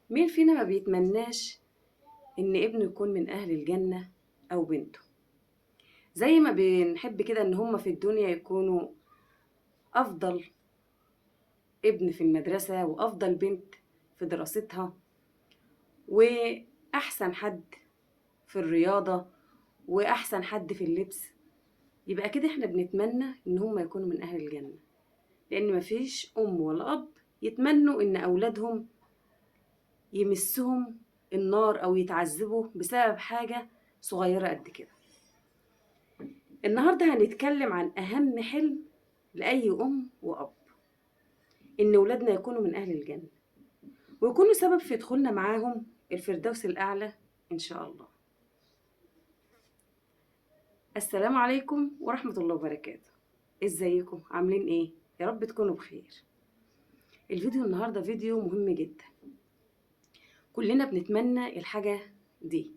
مين فينا ما بيتمناش إن ابنه يكون من أهل الجنة أو بنته؟ زي ما بنحب كده إن هما في الدنيا يكونوا أفضل ابن في المدرسة وأفضل بنت في دراستها وأحسن حد في الرياضة وأحسن حد في اللبس. يبقى كده احنا بنتمنى إن هما يكونوا من أهل الجنة، لأن مفيش أم ولا أب يتمنوا إن أولادهم يمسهم النار أو يتعذبوا بسبب حاجة صغيرة قد كده. النهاردة هنتكلم عن أهم حلم لأي أم وأب، إن ولادنا يكونوا من أهل الجنة ويكونوا سبب في دخولنا معاهم الفردوس الأعلى إن شاء الله. السلام عليكم ورحمة الله وبركاته. إزيكم؟ عاملين إيه؟ يا رب تكونوا بخير. الفيديو النهاردة فيديو مهم جدا. كلنا بنتمنى الحاجة دي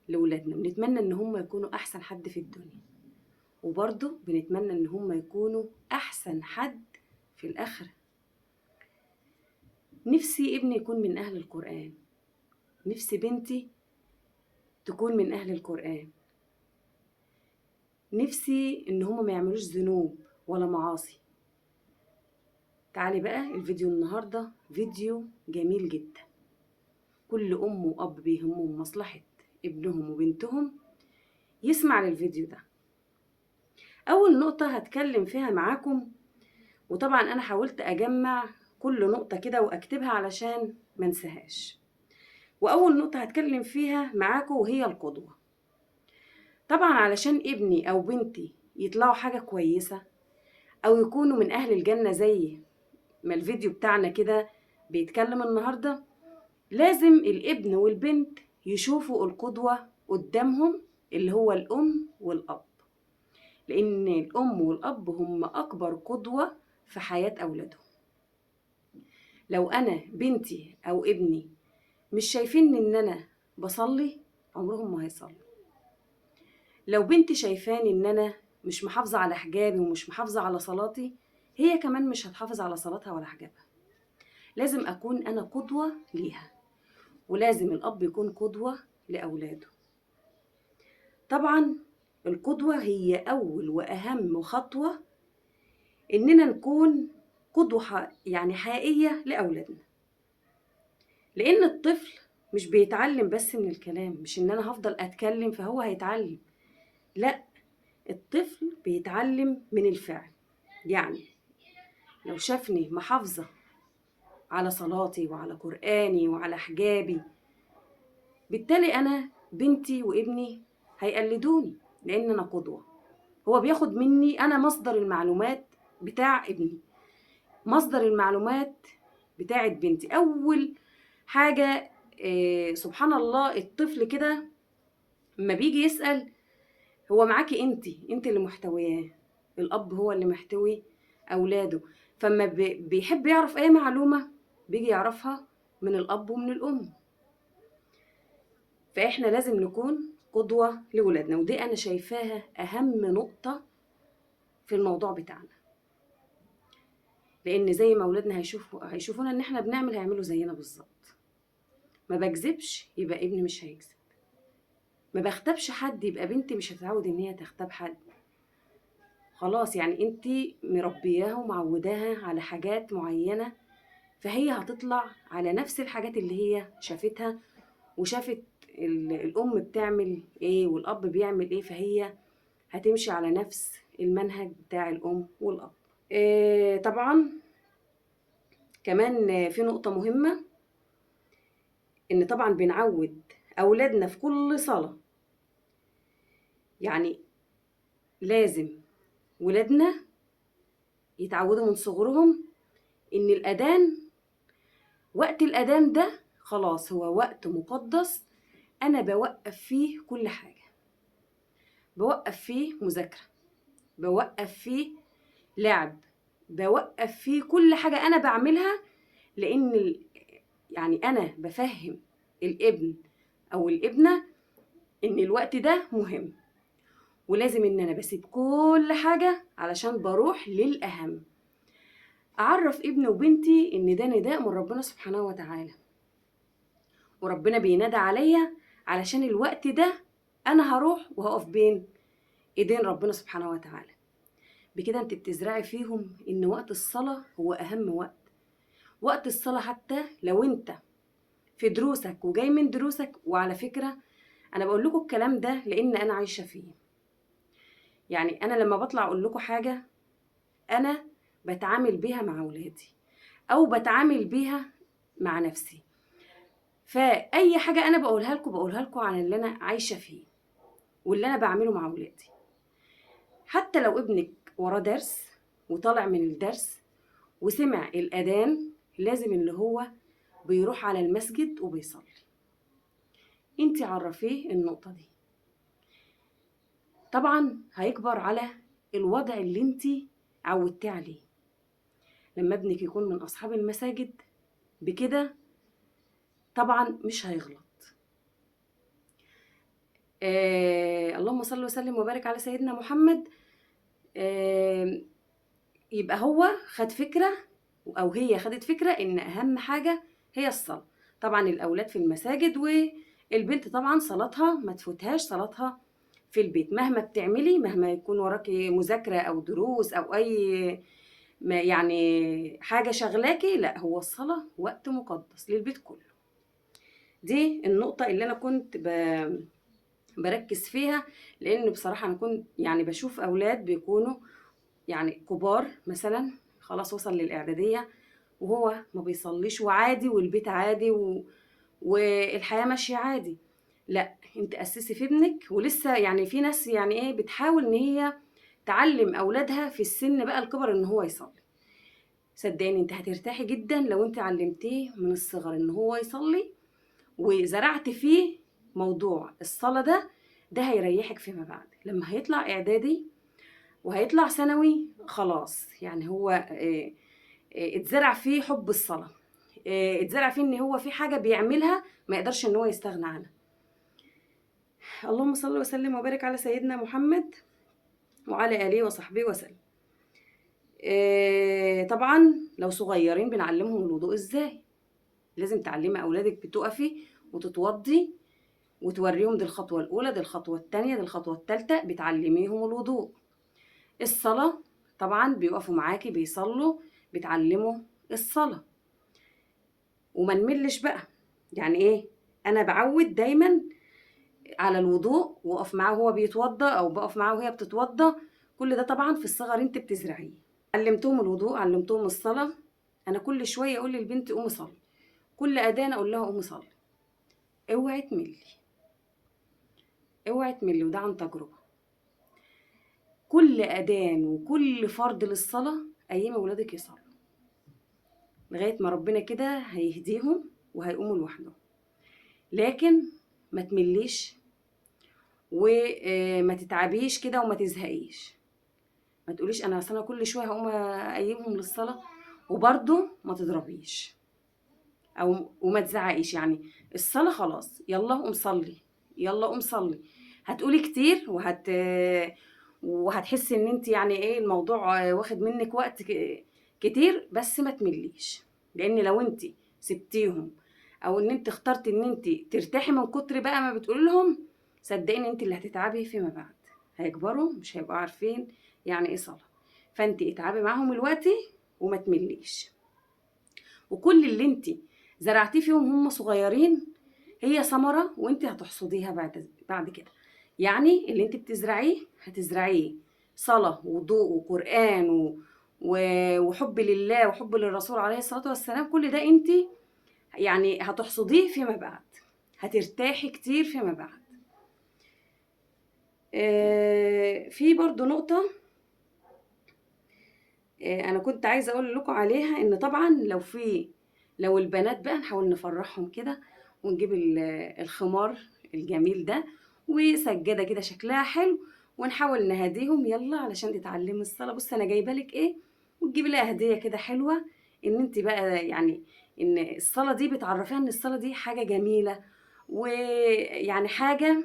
لولادنا، بنتمنى إن هم يكونوا أحسن حد في الدنيا، وبرضه بنتمنى إن هم يكونوا أحسن حد في الآخرة. نفسي ابني يكون من أهل القرآن، نفسي بنتي تكون من أهل القرآن، نفسي إن هما ما يعملوش ذنوب ولا معاصي. تعالي بقى، الفيديو النهاردة فيديو جميل جدا. كل أم وأب بيهمهم مصلحة ابنهم وبنتهم يسمع للفيديو ده. أول نقطة هتكلم فيها معاكم، وطبعا أنا حاولت أجمع كل نقطة كده وأكتبها علشان منساهاش. وأول نقطة هتكلم فيها معاكم وهي القدوة. طبعا علشان ابني أو بنتي يطلعوا حاجة كويسة أو يكونوا من أهل الجنة زي ما الفيديو بتاعنا كده بيتكلم النهاردة، لازم الابن والبنت يشوفوا القدوة قدامهم اللي هو الأم والأب، لأن الأم والأب هم أكبر قدوة في حياة أولادهم. لو أنا بنتي أو ابني مش شايفين إن أنا بصلي، عمرهم ما هيصلوا. لو بنتي شايفاني إن أنا مش محافظة على حجابي ومش محافظة على صلاتي، هي كمان مش هتحافظ على صلاتها ولا حجابها. لازم أكون أنا قدوة ليها، ولازم الأب يكون قدوة لأولاده. طبعا القدوة هي أول وأهم خطوة إننا نكون قدوة يعني حقيقية لأولادنا، لأن الطفل مش بيتعلم بس من الكلام، مش إن أنا هفضل أتكلم فهو هيتعلم، لا، الطفل بيتعلم من الفعل. يعني لو شافني محافظة على صلاتي وعلى قرآني وعلى حجابي، بالتالي أنا بنتي وابني هيقلدوني، لأن أنا قدوة. هو بياخد مني، أنا مصدر المعلومات بتاع ابني، مصدر المعلومات بتاعت بنتي. أول حاجة سبحان الله، الطفل كده لما بيجي يسأل، هو معاكي انت اللي محتوياه، الأب هو اللي محتوي أولاده. فما بيحب يعرف أي معلومة بيجي يعرفها من الأب ومن الأم. فإحنا لازم نكون قدوة لولادنا، ودي أنا شايفاها أهم نقطة في الموضوع بتاعنا، لأن زي ما ولادنا هيشوفونا إن إحنا بنعمل، هيعملوا زينا بالظبط. ما بكذبش يبقى ابني مش هيكذب، ما بختبش حد يبقى بنتي مش هتتعود إن هي تختب حد. خلاص، يعني انتي مربياها ومعوداها على حاجات معينة، فهي هتطلع على نفس الحاجات اللي هي شافتها، وشافت الأم بتعمل ايه والأب بيعمل ايه، فهي هتمشي على نفس المنهج بتاع الأم والأب. إيه طبعا كمان في نقطة مهمة، إن طبعا بنعود أولادنا في كل صلاة. يعني لازم ولادنا يتعودوا من صغرهم إن الأذان، وقت الأذان ده خلاص هو وقت مقدس، أنا بوقف فيه كل حاجة، بوقف فيه مذاكرة، بوقف فيه لعب، بوقف فيه كل حاجة أنا بعملها، لأن يعني أنا بفهم الابن أو الابنة إن الوقت ده مهم، ولازم إن أنا بسيب كل حاجة علشان بروح للأهم. أعرف ابني وبنتي إن ده نداء من ربنا سبحانه وتعالى، وربنا بينادى عليا علشان الوقت ده انا هروح وهقف بين ايدين ربنا سبحانه وتعالى. بكده انت بتزرعي فيهم ان وقت الصلاة هو اهم وقت. وقت الصلاة حتى لو انت في دروسك وجاي من دروسك، وعلى فكرة انا بقول لكم الكلام ده لان انا عايشة فيه. يعني انا لما بطلع اقول لكم حاجة انا بتعامل بيها مع اولادي او بتعامل بيها مع نفسي. فاي حاجة انا بقولها لكم عن اللي انا عايشة فيه واللي انا بعمله مع اولادي. حتى لو ابنك وراه درس وطالع من الدرس وسمع الأذان، لازم اللي هو بيروح على المسجد وبيصلي. انت عرفيه النقطة دي، طبعا هيكبر على الوضع اللي انت عودتيه عليه. لما ابنك يكون من أصحاب المساجد بكده طبعا مش هيغلط. اللهم صل وسلم وبارك على سيدنا محمد. يبقى هو خد فكرة أو هي خدت فكرة إن أهم حاجة هي الصلاة. طبعا الأولاد في المساجد، والبنت طبعا صلاتها ما تفوتهاش صلاتها في البيت. مهما بتعملي، مهما يكون وراكي مذاكرة أو دروس أو أي ما يعني حاجة شغلاكي، لا، هو الصلاة وقت مقدس للبيت كله. دي النقطة اللي أنا كنت بركز فيها، لأن بصراحة أنا كنت يعني بشوف أولاد بيكونوا يعني كبار مثلا خلاص وصل للإعدادية وهو ما بيصليش وعادي، والبيت عادي والحياة ماشية عادي. لا، انت أسسي في ابنك. ولسه يعني في ناس يعني ايه بتحاول ان هي تعلم أولادها في السن بقى الكبر ان هو يصلي. صدقيني انت هترتاحي جدا لو انت علمتيه من الصغر ان هو يصلي وزرعت فيه موضوع الصلاة ده هيريحك فيما بعد. لما هيطلع إعدادي وهيطلع ثانوي خلاص، يعني هو اتزرع فيه حب الصلاة، اتزرع فيه ان هو في حاجة بيعملها ما يقدرش ان هو يستغنى عنها. اللهم صل وسلم وبارك على سيدنا محمد وعلى آله وصحبه وسلم. طبعا لو صغيرين بنعلمهم الوضوء ازاي. لازم تعلمي اولادك بتقفي وتتوضي وتوريهم دي الخطوة الأولى، دي الخطوة التانية، دي الخطوة التالتة، بتعلميهم الوضوء. الصلاة طبعا بيقفوا معاكي بيصلوا، بتعلموا الصلاة. وما نملش بقى، يعني ايه، انا بعود دايما على الوضوء واقف معاه وهو بيتوضى او بقف معاه وهي بتتوضى. كل ده طبعا في الصغر انت بتزرعيه. علمتهم الوضوء، علمتهم الصلاة. انا كل شوية اقول للبنت قومي صلي، كل اذان اقول لها قومي صلي. اوعي تملي، اوعي تملي، وده عن تجربة. كل اذان وكل فرض للصلاة ايام اولادك يصلوا لغاية ما ربنا كده هيهديهم وهيقوموا لوحدهم. لكن ما تمليش وما تتعبيش كده وما تزهقيش. ما تقوليش انا اصل انا كل شويه هقوم اقيمهم للصلاه، وبرضه ما تضربيش او وما تزعقيش. يعني الصلاه خلاص، يلا قوم صلي، يلا قوم صلي. هتقولي كتير وهتحسي ان انت يعني ايه الموضوع واخد منك وقت كتير، بس ما تمليش. لان لو انت سبتيهم او ان انت اخترت ان انت ترتاحي من كتر بقى ما بتقولي لهم، صدقيني انت اللي هتتعبي فيما بعد. هيكبروا مش هيبقوا عارفين يعني ايه صلاة. فانت اتعبي معاهم دلوقتي وما تمليش. وكل اللي انت زرعتيه فيهم هم صغيرين هي ثمرة وانت هتحصديها بعد كده. يعني اللي انت بتزرعيه هتزرعيه صلاة وضوء وقرآن وحب لله وحب للرسول عليه الصلاة والسلام. كل ده انت يعني هتحصديه فيما بعد، هترتاحي كتير فيما بعد. في برضو نقطة انا كنت عايزة اقول لكم عليها، ان طبعا لو البنات بقى نحاول نفرحهم كده ونجيب الخمار الجميل ده وسجادة كده شكلها حلو ونحاول نهديهم يلا علشان تتعلمي الصلاة. بص انا جايبه لك ايه، وتجيبي لها هدية كده حلوة، ان انت بقى يعني ان الصلاة دي بتعرفيها ان الصلاة دي حاجة جميلة ويعني حاجة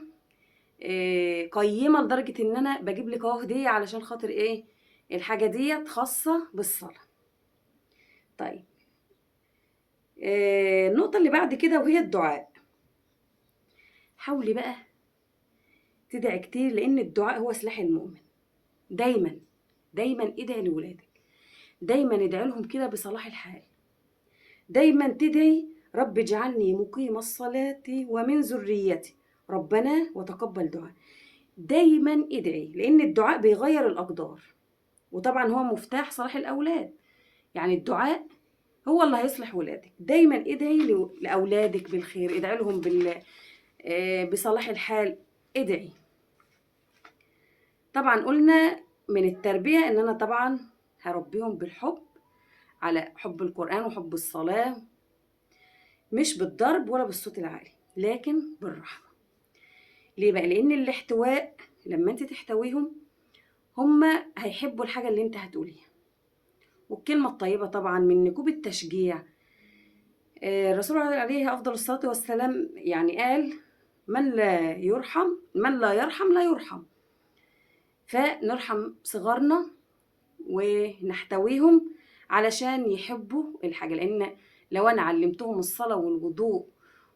قيمة، لدرجة ان انا بجيب لك اهو هدية علشان خاطر ايه الحاجة ديت خاصة بالصلاة. طيب النقطة اللي بعد كده وهي الدعاء. حاولي بقى تدعي كتير، لان الدعاء هو سلاح المؤمن. دايما دايما ادعي لولادك، دايما ادعي لهم كده بصلاح الحال، دايما تدعي رب اجعلني مقيم الصلاة ومن ذريتي ربنا وتقبل دعاء. دايما ادعي، لان الدعاء بيغير الاقدار، وطبعا هو مفتاح صلاح الاولاد. يعني الدعاء هو اللي هيصلح ولادك. دايما ادعي لاولادك بالخير، ادعي لهم بصلاح الحال، ادعي. طبعا قلنا من التربية ان انا طبعا هربيهم بالحب، على حب القرآن وحب الصلاة، مش بالضرب ولا بالصوت العالي، لكن بالرحمة. ليه بقى؟ لان الاحتواء لما انت تحتويهم هما هيحبوا الحاجة اللي انت هتقوليها. والكلمة الطيبة طبعا منك وبالتشجيع. الرسول عليه افضل الصلاة والسلام يعني قال من لا يرحم لا يرحم. فنرحم صغارنا ونحتويهم علشان يحبوا الحاجة. لان لو انا علمتهم الصلاة والوضوء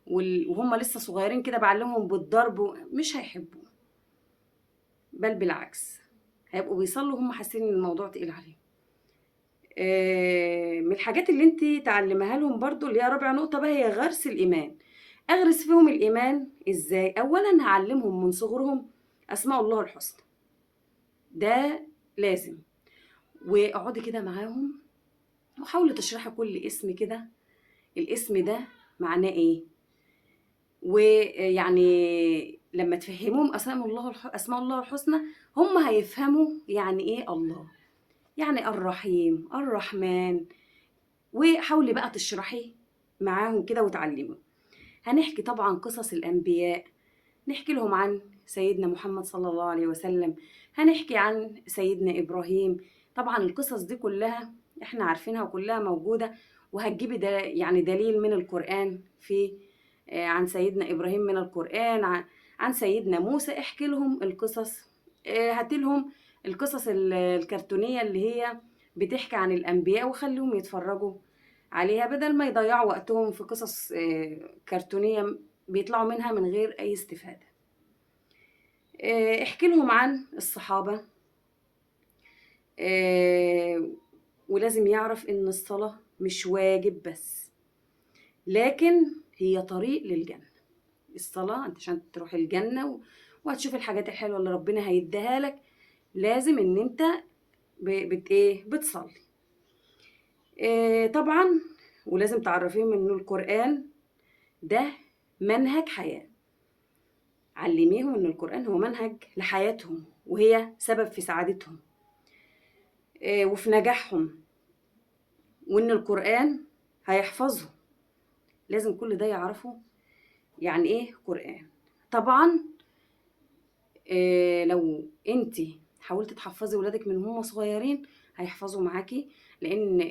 وهم لسه صغيرين كده بعلمهم بالضرب، مش هيحبوا، بل بالعكس هيبقوا بيصلوا هم حاسين ان الموضوع تقيل عليهم. من الحاجات اللي انت تعلمها لهم برضو اللي هي رابع نقطة بقى، هي غرس الإيمان. أغرس فيهم الإيمان إزاي؟ أولا هعلمهم من صغرهم أسماء الله الحسنى، ده لازم. واقعدي كده معاهم وحاولي تشرحي كل اسم كده، الاسم ده معناه ايه. ويعني لما تفهموهم أسماء الله الحسنى، هم هيفهموا يعني ايه الله، يعني الرحيم الرحمن. وحاولي بقى تشرحي معاهم كده وتعلموا. هنحكي طبعا قصص الأنبياء، نحكي لهم عن سيدنا محمد صلى الله عليه وسلم، هنحكي عن سيدنا إبراهيم. طبعا القصص دي كلها احنا عارفينها وكلها موجودة، وهتجيبي ده يعني دليل من القرآن في عن سيدنا إبراهيم من القرآن، عن سيدنا موسى. احكي لهم القصص، هاتي لهم القصص الكرتونية اللي هي بتحكي عن الأنبياء، وخليهم يتفرجوا عليها بدل ما يضيعوا وقتهم في قصص كرتونية بيطلعوا منها من غير أي استفادة. احكي لهم عن الصحابة. ولازم يعرف إن الصلاة مش واجب بس، لكن هي طريق للجنة. الصلاة انت عشان تروح الجنة وهتشوف الحاجات الحلوة اللي ربنا هيديها لك، لازم ان انت بتصلي. طبعا ولازم تعرفيهم ان القرآن ده منهج حياة. علميهم ان القرآن هو منهج لحياتهم، وهي سبب في سعادتهم وفي نجاحهم، وان القرآن هيحفظهم. لازم كل ده يعرفوا يعني ايه قرآن. طبعا لو انت حاولت تحفظي ولادك من هم صغيرين هيحفظوا معاكي، لان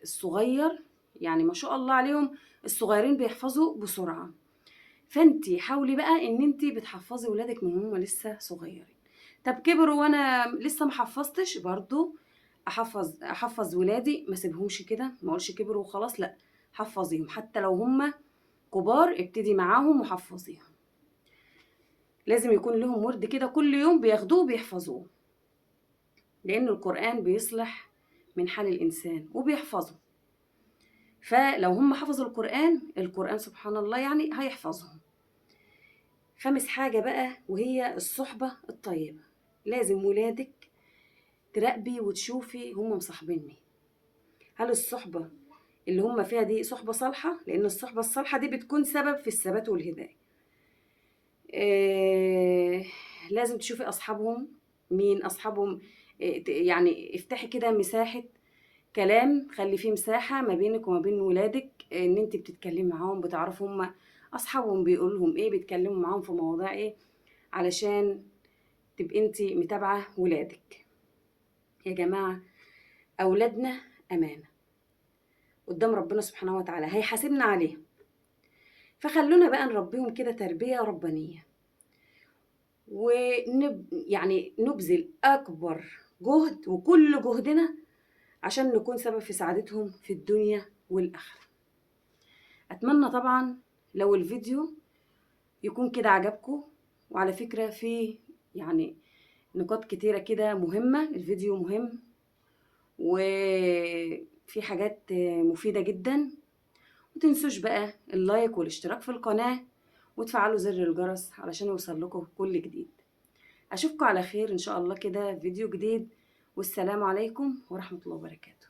الصغير يعني ما شاء الله عليهم الصغيرين بيحفظوا بسرعة. فانت حاولي بقى ان انت بتحفظي ولادك من هم لسه صغيرين. طب كبروا وانا لسه ما حفظتش، برضو احفظ ولادي، ما سيبهمش كده، ما اقولش كبروا وخلاص، لا، حفظيهم حتى لو هم كبار، ابتدي معاهم وحفظيهم. لازم يكون لهم ورد كده كل يوم بياخدوه بيحفظوه، لأن القرآن بيصلح من حال الإنسان وبيحفظه. فلو هم حفظوا القرآن سبحان الله يعني هيحفظهم. خامس حاجة بقى وهي الصحبة الطيبة. لازم ولادك تراقبي وتشوفي هم مصاحبين مين. هل الصحبة اللي هم فيها دي صحبة صالحة؟ لأن الصحبة الصالحة دي بتكون سبب في الثبات والهداية. لازم تشوفي أصحابهم مين أصحابهم. يعني افتحي كده مساحة كلام، خلي فيه مساحة ما بينك وما بين ولادك، ان انت بتتكلمي معاهم، بتعرفوا هم اصحابهم بيقولهم ايه، بيتكلموا معاهم في مواضيع ايه، علشان تبقي انت متابعة ولادك. يا جماعة اولادنا امانة قدام ربنا سبحانه وتعالى، هيحاسبنا عليها. فخلونا بقى نربيهم كده تربية ربانية، يعني نبذل اكبر جهد وكل جهدنا عشان نكون سبب في سعادتهم في الدنيا والآخرة. أتمنى طبعا لو الفيديو يكون كده عجبكم. وعلى فكرة في يعني نقاط كتيرة كده مهمة، الفيديو مهم وفي حاجات مفيدة جدا. متنسوش بقى اللايك والاشتراك في القناة وتفعلوا زر الجرس علشان يوصل لكم كل جديد. اشوفكم على خير ان شاء الله كده في فيديو جديد، والسلام عليكم ورحمة الله وبركاته.